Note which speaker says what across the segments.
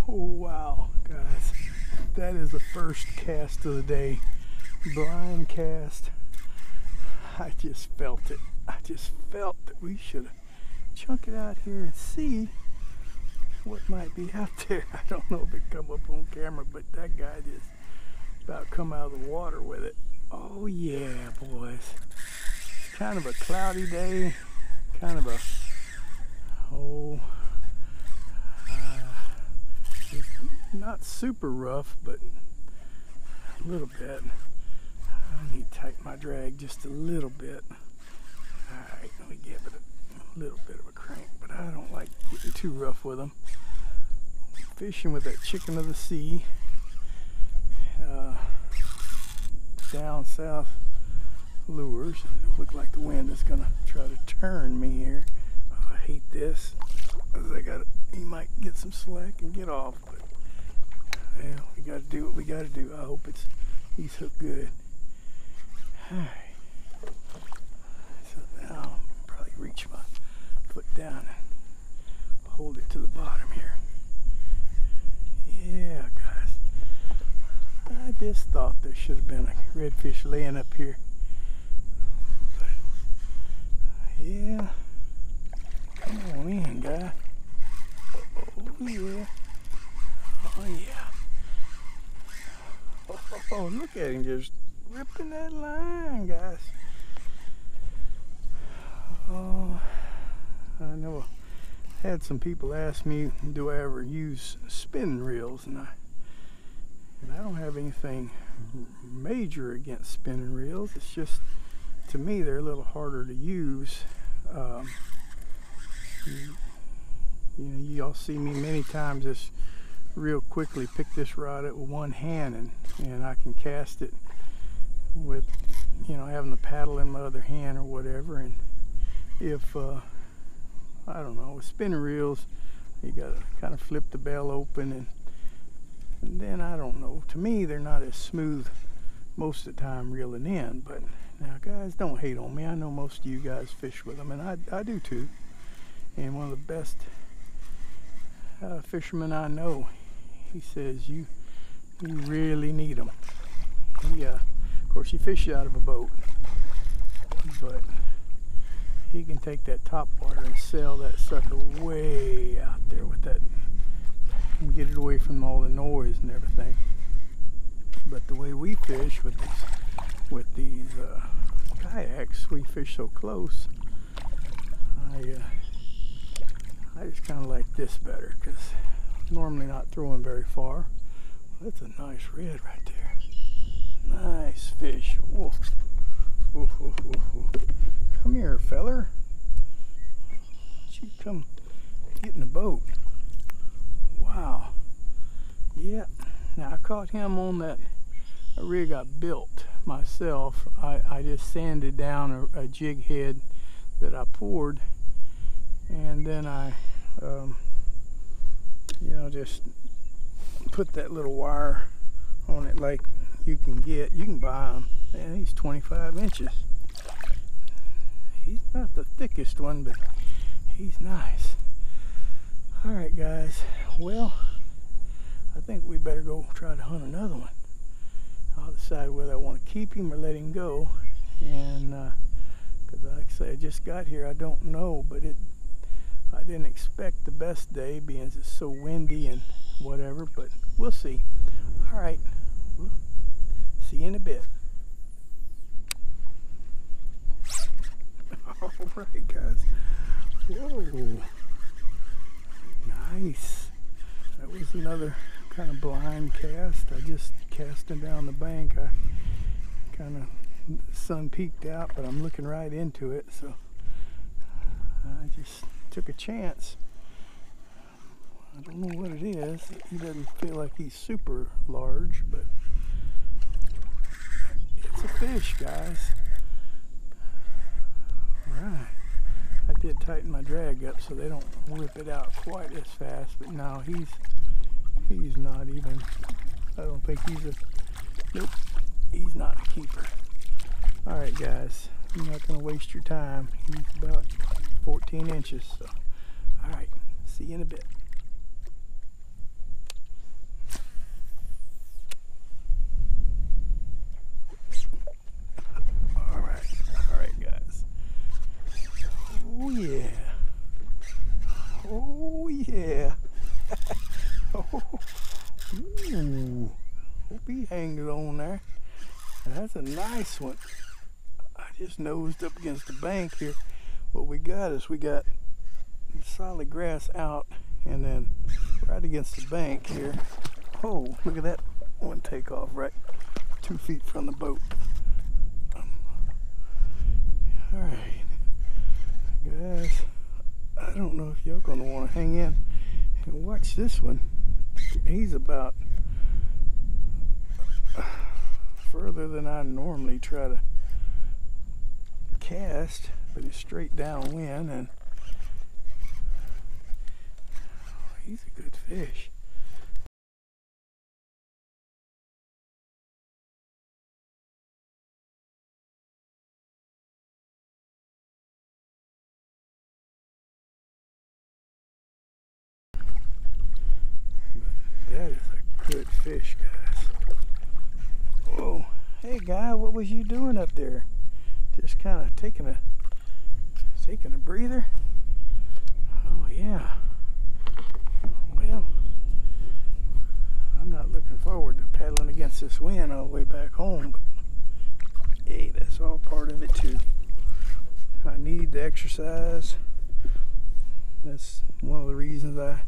Speaker 1: Oh wow, guys, that is the first cast of the day. Blind cast. I just felt it. I just felt that we should chunk it out here and see what might be out there. I don't know if it come up on camera, but that guy just about come out of the water with it. Oh yeah, boys. It's kind of a cloudy day, kind of a it's not super rough, but a little bit. I need to tighten my drag just a little bit. Alright, let me give it a little bit of a crank, but I don't like getting too rough with them. Fishing with that chicken of the sea. Down south lures. Look like the wind is gonna try to turn me here. Oh, I hate this. He might get some slack and get off, but well, we gotta do what we gotta do. I hope he's hooked good. Alright. So now I'll probably reach my foot down and hold it to the bottom here. Yeah, guys. I just thought there should have been a redfish laying up here. But yeah. Come on in, guy. Oh yeah. Oh yeah. Oh, look at him just ripping that line, guys. Oh, I know I had some people ask me, do I ever use spinning reels, and I don't have anything major against spinning reels. It's just, to me, they're a little harder to use. You know, y'all see me many times just real quickly pick this rod up with one hand, and I can cast it with, you know, having the paddle in my other hand or whatever. And if I don't know, with spinning reels, you gotta kind of flip the bell open, and then I don't know, to me they're not as smooth most of the time reeling in. But now, guys, don't hate on me. I know most of you guys fish with them, and I do too. And one of the best fishermen I know, he says you really need them. Of course, he fishes out of a boat, but he can take that top water and sail that sucker way out there with that and get it away from all the noise and everything. But the way we fish with these kayaks, we fish so close. I just kind of like this better, because normally not throwing very far. Well, that's a nice red right there. Nice fish. Whoa. Whoa, whoa, whoa, whoa. Come here, feller. You come get in the boat. Wow. Yeah. Now I caught him on that rig I built myself. I just sanded down a jig head that I poured, and then I you know, just put that little wire on it like you can buy them. Man, he's 25 inches. He's not the thickest one, but he's nice. Alright, guys, well, I think we better go try to hunt another one. I'll decide whether I want to keep him or let him go. And because like I say, I just got here, I don't know, but I didn't expect the best day, being it's so windy and whatever, but we'll see. Alright, we'll see you in a bit. Alright, guys. Whoa. Nice. That was another kind of blind cast. I just cast him down the bank. I kind of, the sun peeked out, but I'm looking right into it, so I just took a chance. I don't know what it is. He doesn't feel like he's super large, but it's a fish, guys. Alright. I did tighten my drag up so they don't whip it out quite as fast, but no, he's not even, I don't think nope, he's not a keeper. Alright, guys, I'm not going to waste your time. He's about 14 inches, so alright, see you in a bit. Oh yeah. Oh, ooh. Hope he hanged it on there. That's a nice one. I just nosed up against the bank here. What we got is we got solid grass out and then right against the bank here. Oh, look at that one take off right 2 feet from the boat. Alright, guys, I don't know if y'all gonna want to hang in and watch this one. He's about further than I normally try to cast, but he's straight downwind and he's a good fish. That is a good fish, guys. Oh, hey guy, what was you doing up there? Just kind of taking a breather? Oh yeah. Well, I'm not looking forward to paddling against this wind all the way back home, but hey, that's all part of it too. I need the exercise. That's one of the reasons I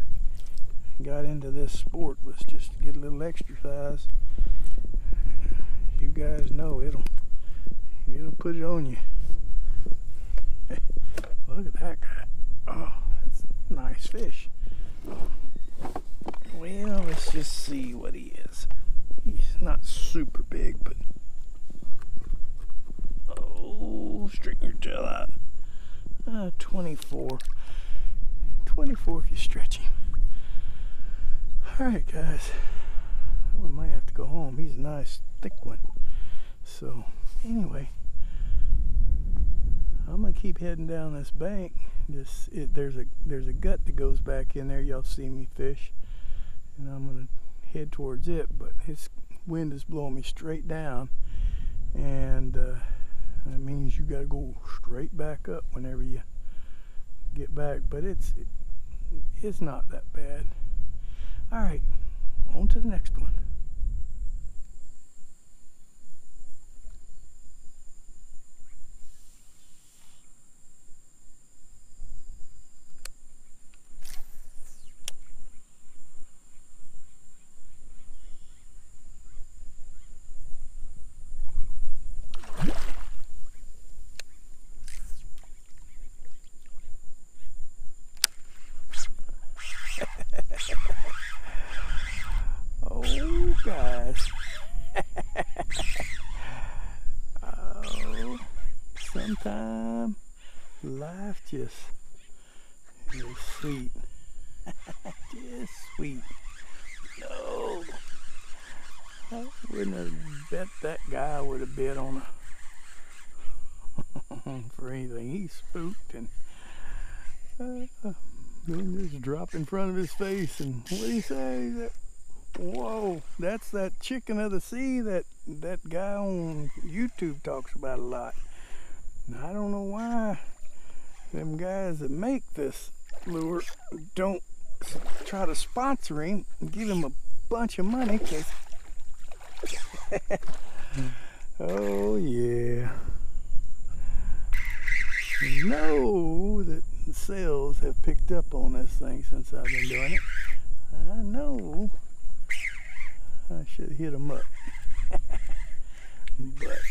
Speaker 1: got into this sport, was just to get a little exercise. You guys know it'll put it on you. Hey, look at that guy. Oh, that's a nice fish. Well, let's just see what he is. He's not super big, but oh, straighten your tail out. 24 if you stretch him. Alright guys, that one might have to go home. He's a nice thick one. So anyway, I'm gonna keep heading down this bank. There's a gut that goes back in there. Y'all see me fish, and I'm gonna head towards it. But his wind is blowing me straight down, and that means you gotta go straight back up whenever you get back. But it's not that bad. All right, on to the next one. Oh, guys. Oh, sometimes life just is sweet. Just sweet. No, I wouldn't have bet that guy would have bid on for anything. He spooked and then just dropped in front of his face, and what did he say? Whoa, that's that chicken of the sea that guy on YouTube talks about a lot. Now, I don't know why them guys that make this lure don't try to sponsor him and give him a bunch of money, cause oh yeah, you know that sales have picked up on this thing since I've been doing it. I know I should hit them up. But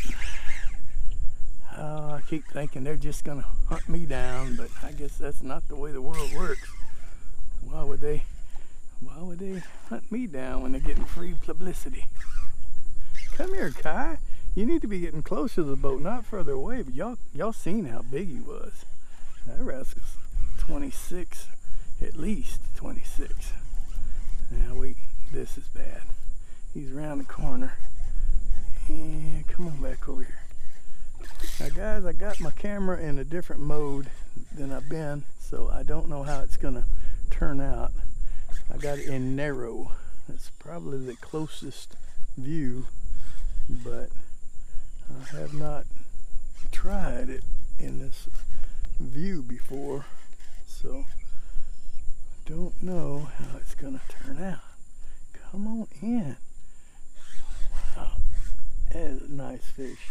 Speaker 1: I keep thinking they're just gonna hunt me down, but I guess that's not the way the world works. Why would they hunt me down when they're getting free publicity? Come here, Kai. You need to be getting closer to the boat, not further away. But y'all seen how big he was. That rascal's 26, at least 26. Now this is bad. He's around the corner. And come on back over here. Now guys, I got my camera in a different mode than I've been, so I don't know how it's gonna turn out. I got it in narrow. That's probably the closest view, but I have not tried it in this view before, so don't know how it's gonna turn out. Come on in. Wow, that is a nice fish.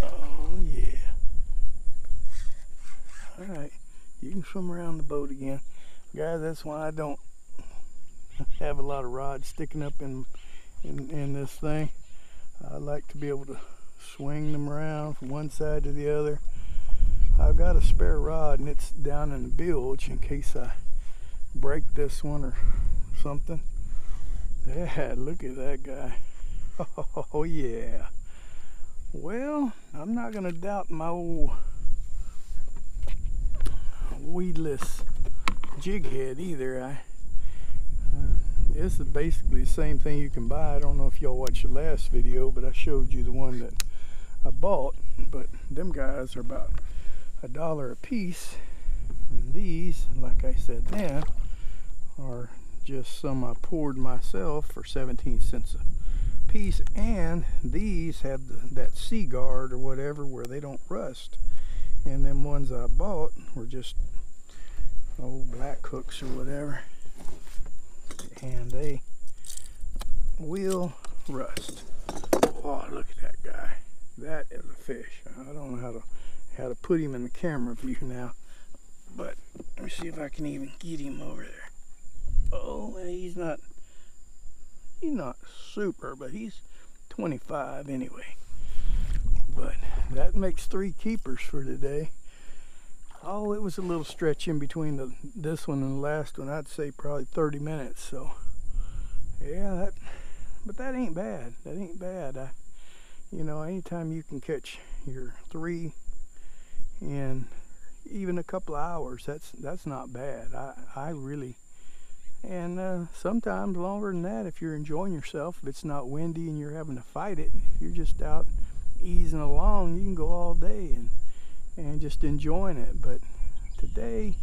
Speaker 1: Oh yeah. Alright, you can swim around the boat again. Guys, that's why I don't have a lot of rods sticking up in this thing. I like to be able to swing them around from one side to the other. I've got a spare rod and it's down in the bilge in case I break this one or something. Yeah, look at that guy. Oh yeah. Well, I'm not gonna doubt my old weedless jig head either. This is basically the same thing you can buy. I don't know if y'all watched the last video, but I showed you the one that I bought. But them guys are about $1 a piece. And these, like I said then, are just some I poured myself for 17 cents a piece. And these have that sea guard or whatever where they don't rust. And them ones I bought were just old black hooks or whatever. And they will rust. Oh, look at that guy. That is a fish. I don't know how to put him in the camera view now, but let me see if I can even get him over there. Oh, he's not super, but he's 25 anyway. But that makes 3 keepers for today. Oh, it was a little stretch in between this one and the last one. I'd say probably 30 minutes. So, yeah, but that ain't bad. That ain't bad. You know, anytime you can catch your 3 in even a couple of hours, that's not bad. I really, and sometimes longer than that if you're enjoying yourself. If it's not windy and you're having to fight it, if you're just out easing along, you can go all day and just enjoying it. But today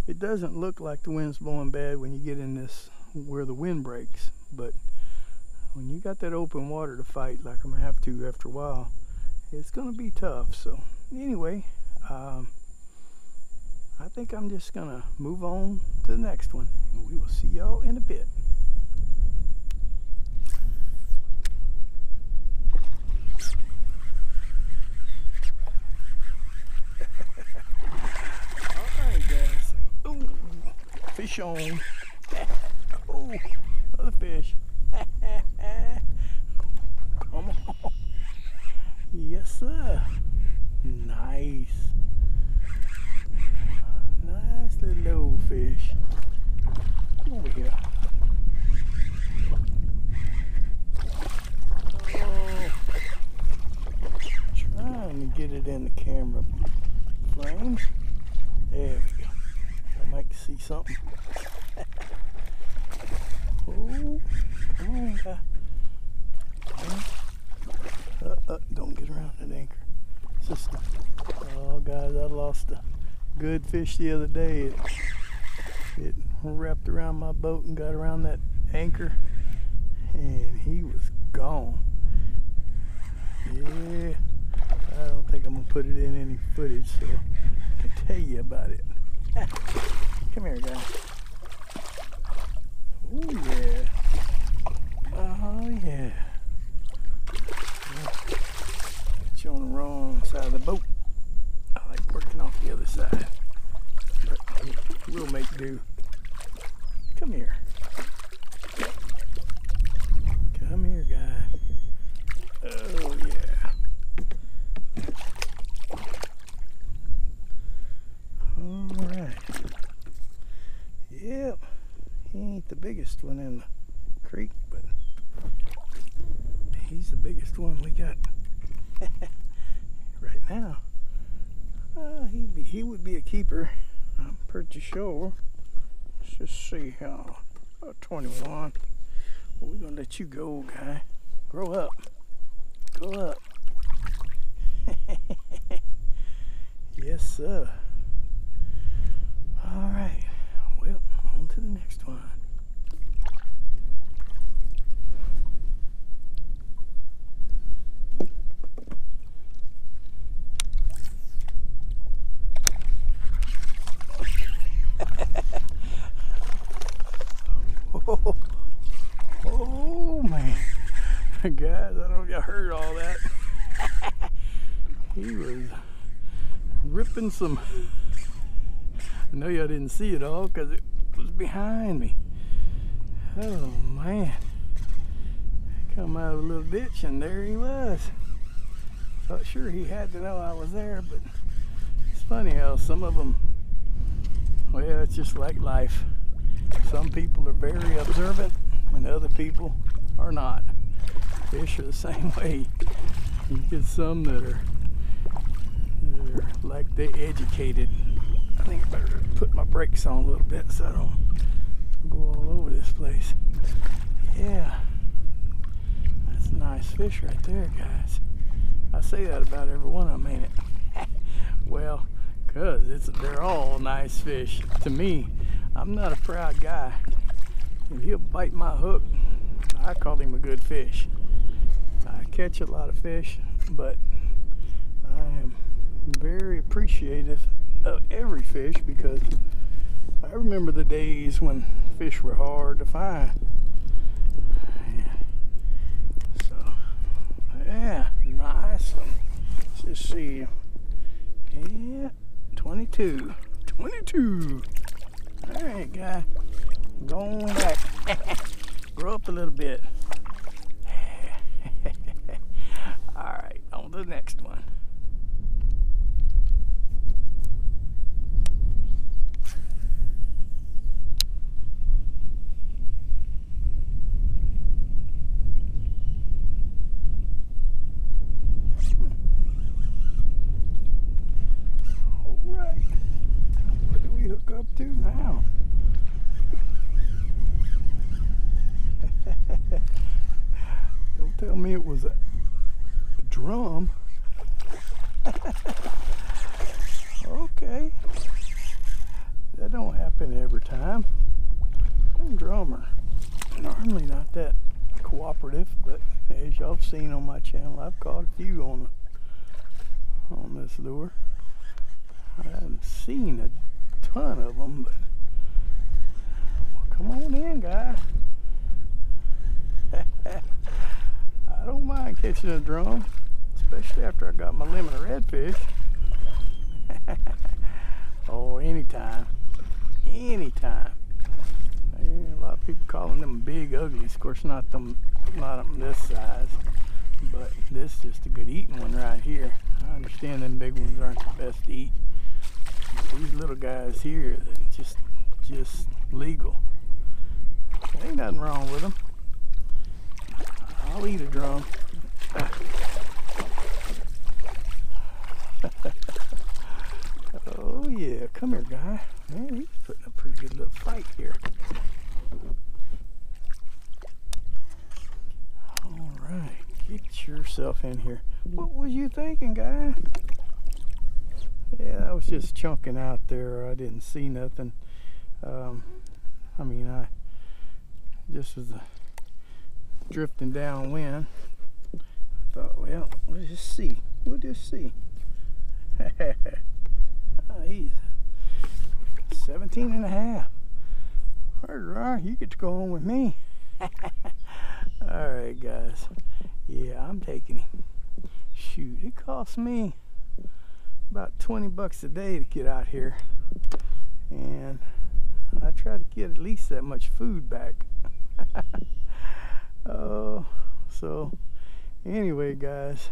Speaker 1: it doesn't look like the wind's blowing bad when you get in this where the wind breaks, but when you got that open water to fight like I'm gonna have to after a while, it's gonna be tough. So anyway, I think I'm just gonna move on to the next one, and we will see y'all in a bit. Fish on. Oh, another fish. Come on. Yes, sir. Nice. Nice little old fish. Come over here. Oh, trying to get it in the camera frames. There we go. I might see something. Oh, come on, guy. Don't get around that anchor. System. Oh, guys, I lost a good fish the other day. It wrapped around my boat and got around that anchor, and he was gone. Yeah, I don't think I'm gonna put it in any footage, so I can tell you about it. Come here, guy. Oh yeah. Oh yeah. Got you on the wrong side of the boat. I like working off the other side, but we'll make do. Come here. Come here, guy. Oh yeah. All right. Yep. He ain't the biggest one in the creek, but he's the biggest one we got right now. He would be a keeper, I'm pretty sure. Let's just see how. 21. Well, we're gonna let you go, guy. Grow up. Grow up. Yes, sir. All right. Well, on to the next one. Guys, I don't know if y'all heard all that. He was ripping some. I know y'all didn't see it all because it was behind me. Oh man. Come out of a little ditch and there he was. Thought sure he had to know I was there, but it's funny how some of them, well, it's just like life. Some people are very observant and other people are not. Fish are the same way. You get some that are like they educated. I think I better put my brakes on a little bit so I don't go all over this place. Yeah, that's a nice fish right there, guys. I say that about every one of them, ain't it? Well, cause they're all nice fish to me. I'm not a proud guy. If he'll bite my hook, I call him a good fish. I catch a lot of fish, but I am very appreciative of every fish because I remember the days when fish were hard to find. So, yeah, nice one. Let's just see. Yeah, 22. 22. All right, guy. Going back. Grow up a little bit. All right, on to the next one. All right, what do we hook up to now? Don't tell me it was a drum. Okay. That don't happen every time. I'm a drummer. Normally not that cooperative, but as y'all have seen on my channel, I've caught a few on this lure. I haven't seen a ton of them, but well, come on in, guy. I don't mind catching a drum, especially after I got my limit of redfish. Oh, anytime. Anytime. A lot of people calling them big uglies. Of course, not them this size, but this is just a good eating one right here. I understand them big ones aren't the best to eat. But these little guys here, they're just legal. There ain't nothing wrong with them. I'll eat a drum. Oh yeah, come here, guy. Man, he's putting a pretty good little fight here. All right, get yourself in here. What was you thinking, guy? Yeah, I was just chunking out there. I didn't see nothing. I mean, I just was drifting downwind. I thought, well, we'll just see. We'll just see. He's 17 and a half. All right, you get to go on with me. All right, guys. Yeah, I'm taking him. Shoot, it cost me about 20 bucks a day to get out here. And I try to get at least that much food back. Oh, so anyway, guys,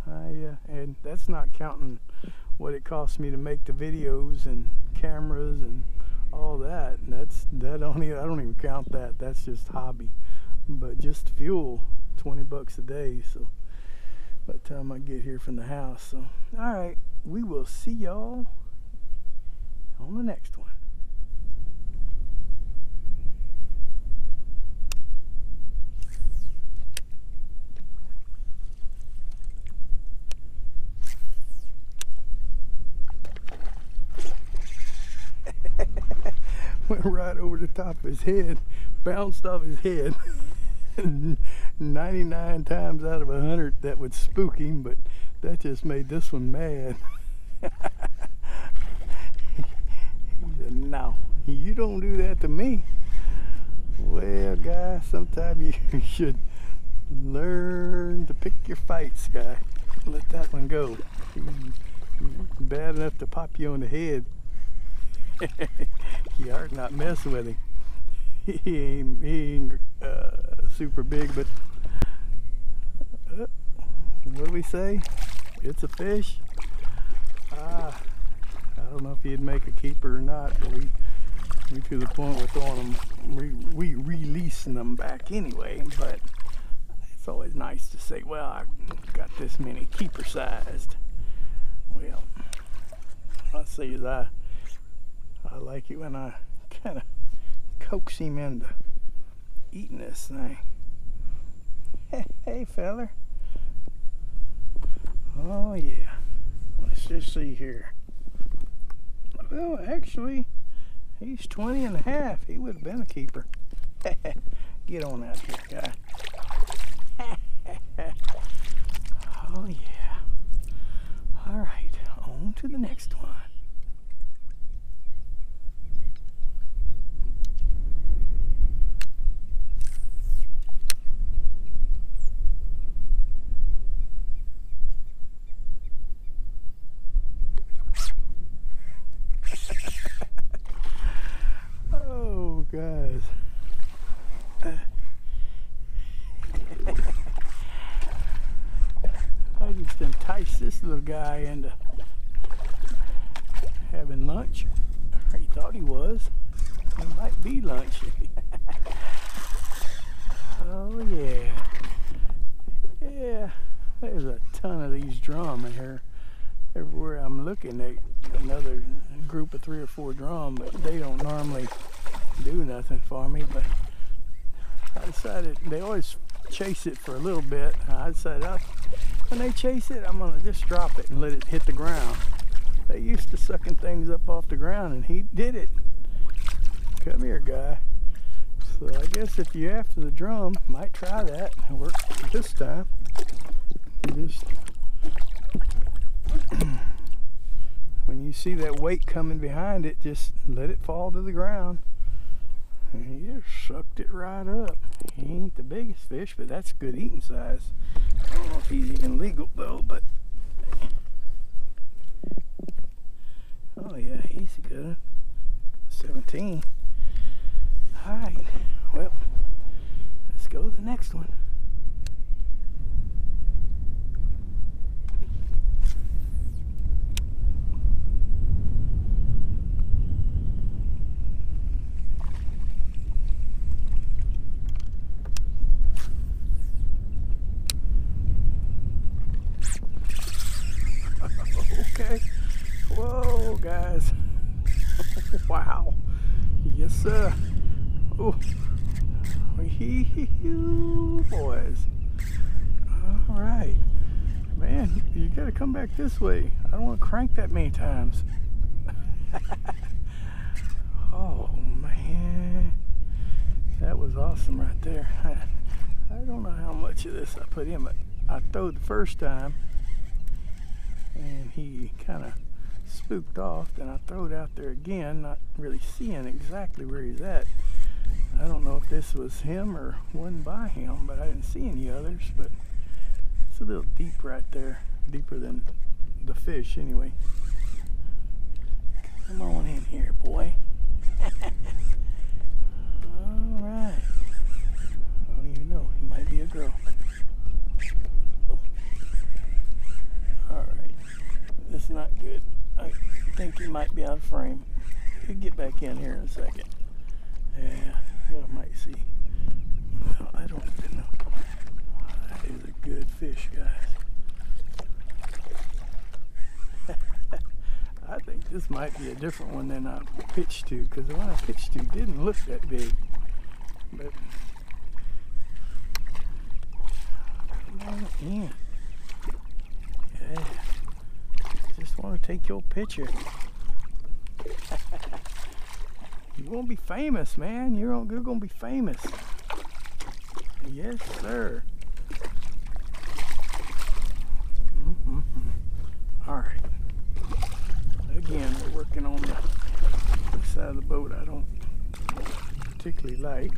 Speaker 1: and that's not counting what it costs me to make the videos and cameras and all that. I don't even count that. That's just hobby. But just fuel, 20 bucks a day. So by the time I get here from the house. So all right, we will see y'all on the next one. Went right over the top of his head, bounced off his head. 99 times out of 100 that would spook him, but that just made this one mad. He said, no, you don't do that to me. Well, guys, sometimes you should Learn to pick your fights, guy. Let that one go. He's bad enough to pop you on the head. You ought not mess with him. He ain't super big, but what do we say? It's a fish. I don't know if he'd make a keeper or not, but we to the point with throwing them, we releasing them back anyway. But it's always nice to say, well, I got this many keeper sized. Well, I'll say is I like it when I kind of coax him into eating this thing. Hey feller. Oh yeah. Let's just see here. Well, actually, he's 20 and a half. He would have been a keeper. Get on out here, guy. Oh yeah. All right, on to the next one. Guys, I just enticed this little guy into having lunch. He thought he was. It might be lunch. Oh yeah. Yeah, there's a ton of these drum in here. Everywhere I'm looking at another group of 3 or 4 drum, but they don't normally do nothing for me. But I decided they always chase it for a little bit. I decided when they chase it, I'm gonna just drop it and let it hit the ground. They used to sucking things up off the ground, and he did it. Come here, guy. So I guess if you're after the drum, might try that. It worked this time. Just when you see that weight coming behind it, just let it fall to the ground. And he just sucked it right up. He ain't the biggest fish, but that's good eating size. I don't know if he's even legal though, but oh yeah, he's a good one. 17. Alright, well, let's go to the next one. Okay. Whoa, guys. Wow. Yes, sir. Oh, boys. All right. Man, you got to come back this way. I don't want to crank that many times. Oh, man. That was awesome right there. I don't know how much of this I put in, but I throwed the first time, and he kind of spooked off. Then I throw it out there again, not really seeing exactly where he's at. I don't know if this was him or one by him, but I didn't see any others. But it's a little deep right there, deeper than the fish anyway. Come on in here, boy. All right. I don't even know, he might be a girl. Oh. All right, this is not good. I think he might be out of frame. He'll get back in here in a second. Yeah, you might see. Well, I don't even know. That is a good fish, guys. I think this might be a different one than I pitched to, because the one I pitched to didn't look that big. But come on in. Yeah. Just want to take your picture. You're gonna be famous, man. You're gonna be famous. Yes, sir. All right. Again, we're working on the side of the boat I don't particularly like.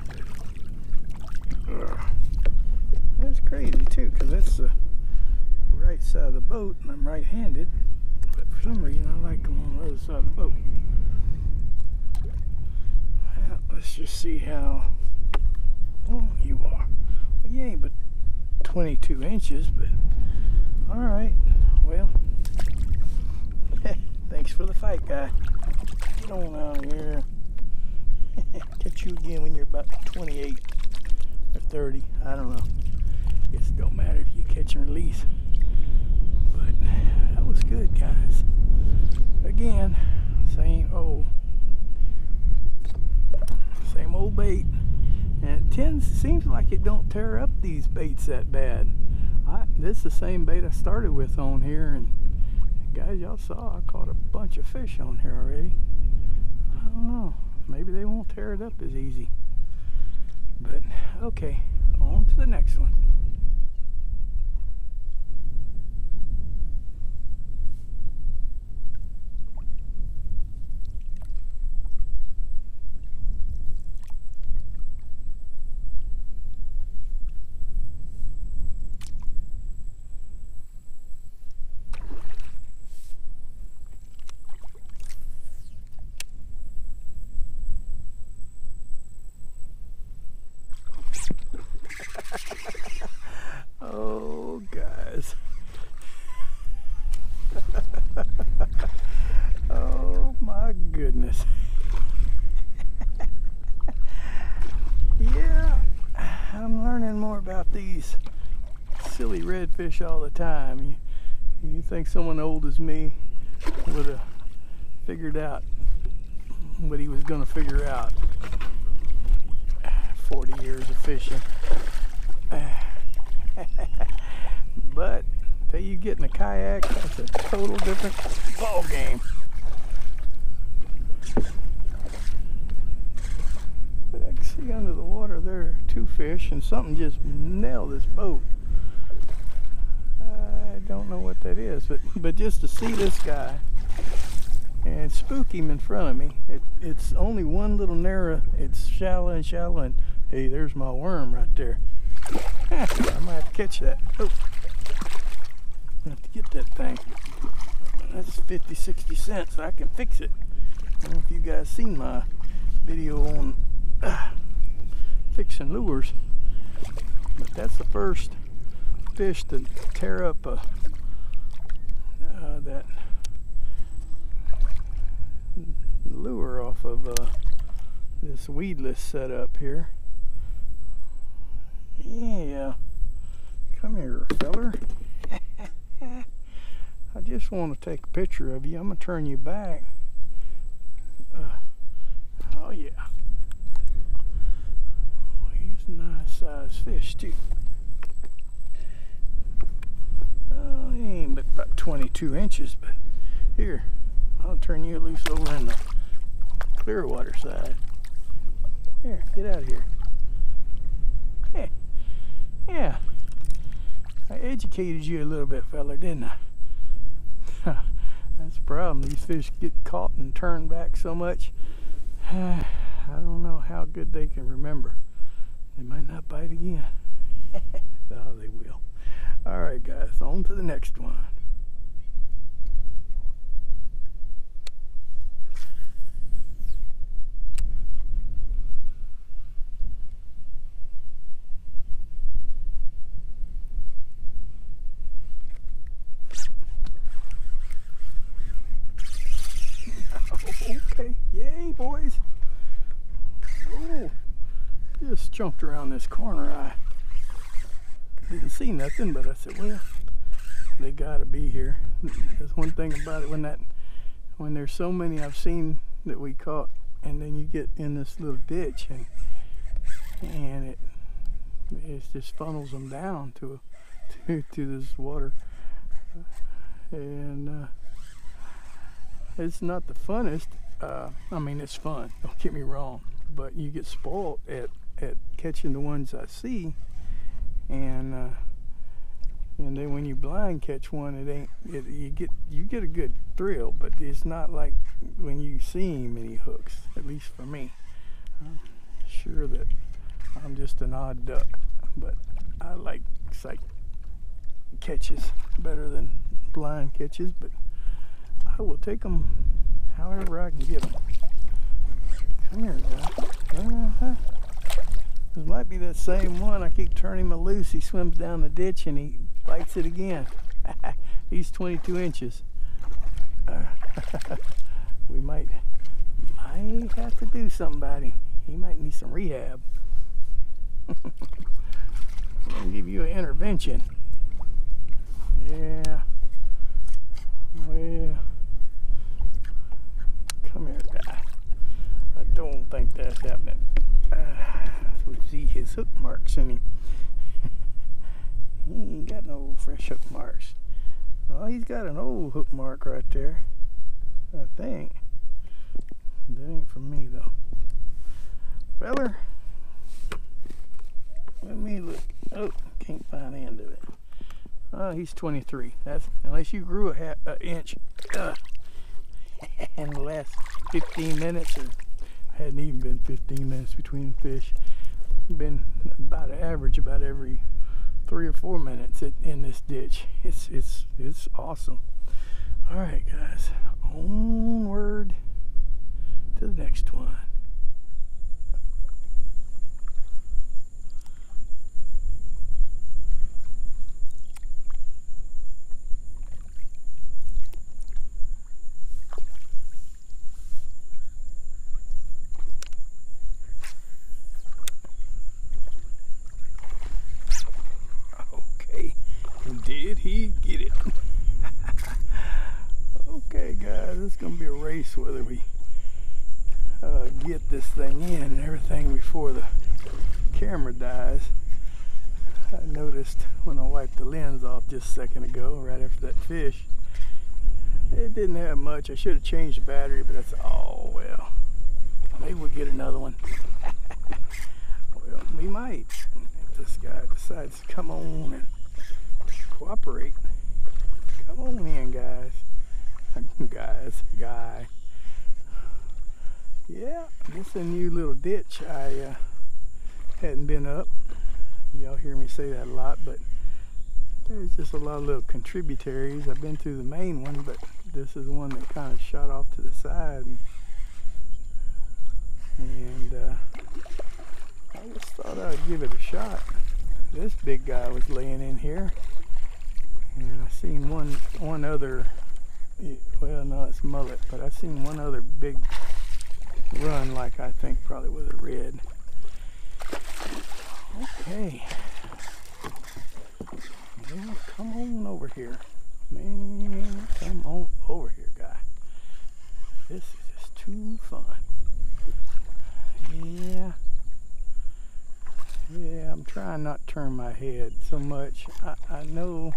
Speaker 1: That's crazy too, because that's the right side of the boat and I'm right-handed, but for some reason I like them on the other side of the boat. Well, let's just see how long you are. Well, you ain't but 22 inches, but alright, well, thanks for the fight, guy. Get on out of here. Catch you again when you're about 28 or 30, I don't know. Guess it don't matter if you catch and release. But that was good, guys. Again, same old bait. And it seems like it don't tear up these baits that bad. This is the same bait I started with on here, and guys, y'all saw I caught a bunch of fish on here already. I don't know. Maybe they won't tear it up as easy. But okay, on to the next one. Oh, guys. Oh, my goodness. Yeah, I'm learning more about these silly redfish all the time. You think someone old as me would have figured out what he was going to figure out. 40 years of fishing. But until you get in a kayak, that's a total different ball game. But I can see under the water there are 2 fish, and something just nailed this boat. I don't know what that is, but just to see this guy and spook him in front of me. It's only one little narrow, it's shallow, and hey, there's my worm right there. I might have to catch that. Oh, I have to get that thing. That's 50, 60 cents. I can fix it. I don't know if you guys seen my video on fixing lures, but that's the first fish to tear up that lure off of this weedless setup here. Yeah, come here, feller. I just want to take a picture of you. I'm gonna turn you back. Oh yeah, he's a nice sized fish too. Oh, he ain't but about 22 inches, but here, I'll turn you loose over in the clear water side. Here, get out of here. Hey, yeah, I educated you a little bit, fella, didn't I? That's the problem. These fish get caught and turned back so much. I don't know how good they can remember. They might not bite again. Oh, they will. All right, guys, on to the next one. Okay, yay, boys. Oh, just jumped around this corner. I didn't see nothing, but I said, well, they gotta be here. That's one thing about it, when there's so many I've seen that we caught, and then you get in this little ditch and it just funnels them down to this water, and it's not the funnest. I mean, it's fun, don't get me wrong, but you get spoiled at catching the ones I see, and then when you blind catch one, you get a good thrill, but it's not like when you see many hooks, at least for me. I'm sure that I'm just an odd duck, but I like sight catches better than blind catches, but I will take them however I can get them. Come here, guy. This might be that same one. I keep turning him loose. He swims down the ditch and he bites it again. He's 22 inches. We might have to do something about him. He might need some rehab. I'm gonna give you an intervention. Yeah. Well, come here, guy. I don't think that's happening. We see his hook marks in him. He ain't got no fresh hook marks. Oh, he's got an old hook mark right there, I think. That ain't from me though. Feller, let me look. Oh, can't find the end of it. Oh, he's 23. That's unless you grew an inch in the last 15 minutes, or hadn't even been 15 minutes between fish. Been about an average about every 3 or 4 minutes in this ditch. It's awesome. All right, guys, onward to the next one. Did he get it? Okay, guys, it's gonna be a race whether we get this thing in and everything before the camera dies. I noticed when I wiped the lens off just a second ago, right after that fish, it didn't have much. I should have changed the battery, but that's, oh well. Maybe we'll get another one. Well, we might if this guy decides to come on and cooperate. Come on in, guys. Guy. Yeah, this is a new little ditch I hadn't been up. Y'all hear me say that a lot, but there's just a lot of little contributaries. I've been through the main one, but this is one that kind of shot off to the side. And I just thought I'd give it a shot. This big guy was laying in here. And I seen one other, well, no, it's mullet, but I seen one other big run, like I think probably was a red. Okay. Well, come on over here. Man, come on over here, guy. This is just too fun. Yeah, I'm trying not to turn my head so much. I know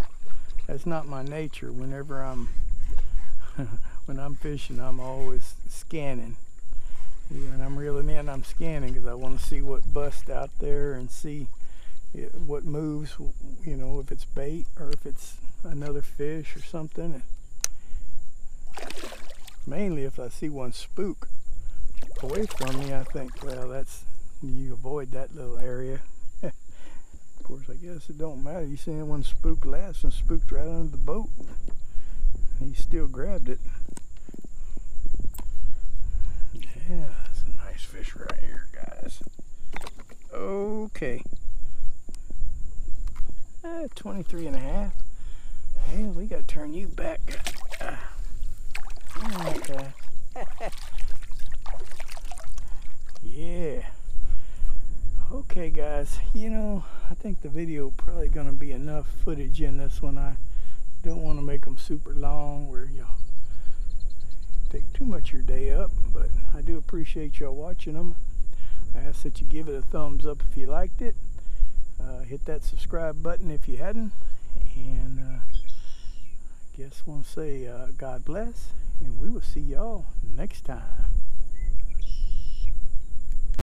Speaker 1: that's not my nature. Whenever when I'm fishing, I'm always scanning. When I'm reeling in, I'm scanning because I want to see what busts out there and see what moves, you know, if it's bait or if it's another fish or something. And mainly if I see one spook away from me, I think, well, that's, you avoid that little area. Of course, I guess it don't matter. You seen one spook last and spooked right under the boat. He still grabbed it. Yeah, that's a nice fish right here, guys. Okay. 23 and a half. Hey, we got to turn you back. Okay. Yeah. Okay, guys, you know, I think the video probably going to be enough footage in this one. I don't want to make them super long where you'll take too much of your day up, but I do appreciate y'all watching them. I ask that you give it a thumbs up if you liked it. Hit that subscribe button if you hadn't, and I guess I want to say God bless, and we will see y'all next time.